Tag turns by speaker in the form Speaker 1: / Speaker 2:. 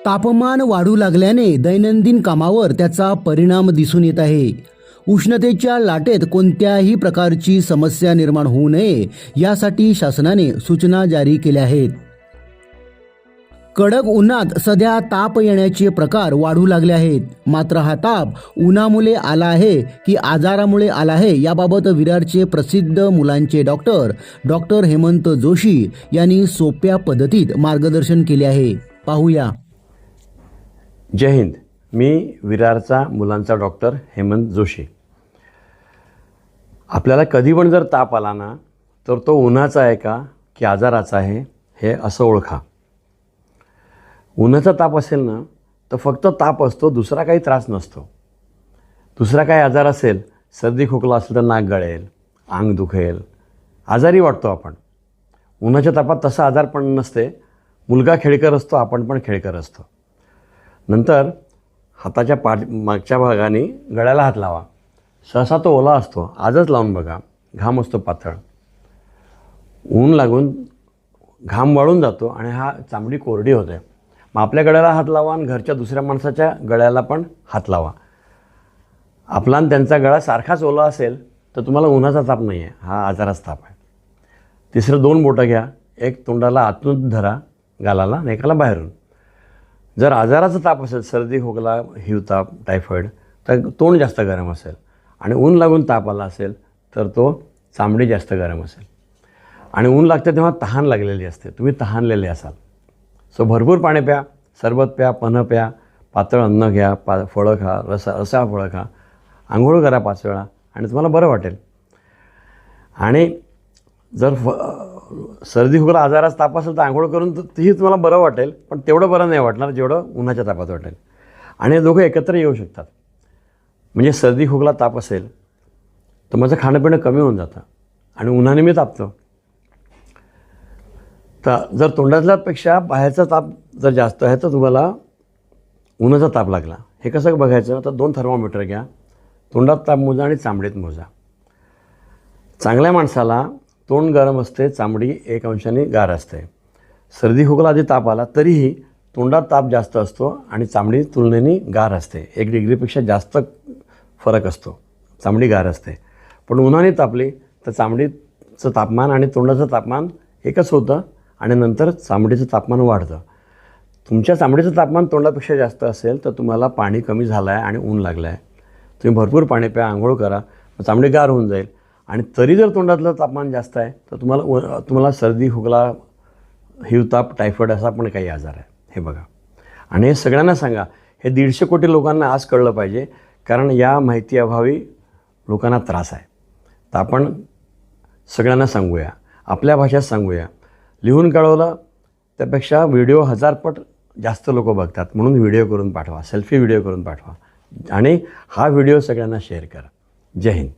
Speaker 1: तापमान वाढू लागल्याने दैनंदिन कामावर त्याचा परिणाम दिसून येत आहे. उष्णतेच्या लाटेत कोणत्याही प्रकारची समस्या निर्माण होऊ नये यासाठी शासनाने सूचना जारी केल्या आहेत. कडक उन्हात सध्या ताप येण्याचे प्रकार वाढू लागले आहेत. मात्र हा ताप उन्हामुळे आला आहे की आजारामुळे आला आहे याबाबत विरारचे प्रसिद्ध मुलांचे डॉक्टर हेमंत जोशी यांनी सोप्या पद्धतीत मार्गदर्शन केले आहे. पाहूया.
Speaker 2: जय हिंद. मी विरारचा मुलांचा डॉक्टर हेमंत जोशी. आपल्याला कधी पण जर ताप आला ना तर तो उन्हाचा आहे का की आजाराचा आहे हे असं ओळखा. उन्हाचा ताप असेल ना तर फक्त ताप असतो, दुसरा काही त्रास नसतो. दुसरा काही आजार असेल, सर्दी खोकला असेल तर नाक गळेल, अंग दुखेल, आजारी वाटतो आपण. उन्हाच्या तापात तसा आजार पण नसते. मुलगा खेळकर असतो, आपण पण खेळकर असतो. नंतर हाताच्या मागच्या भागाने गळ्याला हात लावा. सहसा तो ओला असतो, आजच लावून बघा. घाम असतो पातळ, ऊन लागून घाम वाळून जातो आणि चामडी कोरडी होते. मग आपल्या गळ्याला हात लावा आणि घरच्या दुसऱ्या माणसाच्या गळ्याला पण हात लावा. आपला आणि त्यांचा गळा सारखाच ओला असेल तर तुम्हाला उन्हाचा ताप नाही आहे, हा आजाराचा ताप आहे. तिसरं 2 बोटं घ्या, एक तोंडाला आतून धरा गालाला आणि एकाला बाहेरून. जर आजाराचा ताप असेल, सर्दी खोकला हिवताप टायफॉईड, तर तोंड जास्त गरम असेल आणि ऊन लागून ताप आला असेल तर तो चामडी जास्त गरम असेल. आणि ऊन लागते तेव्हा तहान लागलेली असते, तुम्ही तहानलेले असाल. सो भरपूर पाणी प्या, सरबत प्या, पन्हं प्या, पातळ अन्न घ्या, फळं खा, रसा फळं खा, आंघोळ करा 5 वेळा आणि तुम्हाला बरं वाटेल. आणि जर सर्दी खोकला आजाराचा ताप असेल तर आंघोळ करून तेही तुम्हाला बरं वाटेल, पण तेवढं बरं नाही वाटणार जेवढं उन्हाच्या तापात वाटेल. आणि हे दोघं एकत्र येऊ शकतात. म्हणजे सर्दी खोकला ताप असेल तर माझं खाणंपिणं कमी होऊन जातं आणि उन्हाने मी तापतो. तर जर तोंडातल्यापेक्षा बाहेरचा ताप जर जास्त आहे तर तुम्हाला उन्हाचा ताप लागला. हे कसं बघायचं तर 2 थर्मोमीटर घ्या, तोंडात ताप मोजा आणि चामडीत मोजा. चांगल्या माणसाला तोंड गरम असते, चामडी 1 अंशाने गार असते. सर्दी खोकला आधी ताप आला तरीही तोंडात ताप जास्त असतो आणि चामडी तुलनेने गार असते. 1 डिग्रीपेक्षा जास्त फरक असतो, चामडी गार असते. पण उन्हाने तापली तर चामडीचं तापमान आणि तोंडाचं तापमान एकच होतं आणि नंतर चामडीचं तापमान वाढतं. तुमच्या चामडीचं तापमान तोंडापेक्षा जास्त असेल तर तुम्हाला पाणी कमी झालं आहे आणि ऊन लागलं आहे. तुम्ही भरपूर पाणी प्या, आंघोळ करा, चामडी गार होऊन जाईल. आणि तरी जर तोंडातलं तापमान जास्त आहे तर तुम्हाला सर्दी खोकला हिवताप टायफॉईड असा पण काही आजार आहे, हे बघा. आणि हे सगळ्यांना सांगा. हे 150 कोटी लोकांना आज कळलं पाहिजे, कारण या माहिती अभावी लोकांना त्रास आहे. तर आपण सगळ्यांना सांगूया, आपल्या भाषेत सांगूया. लिहून कळवलं त्यापेक्षा व्हिडिओ 1000 पट जास्त लोक बघतात, म्हणून व्हिडिओ करून पाठवा, सेल्फी व्हिडिओ करून पाठवा आणि हा व्हिडिओ सगळ्यांना शेअर करा. जय हिंद.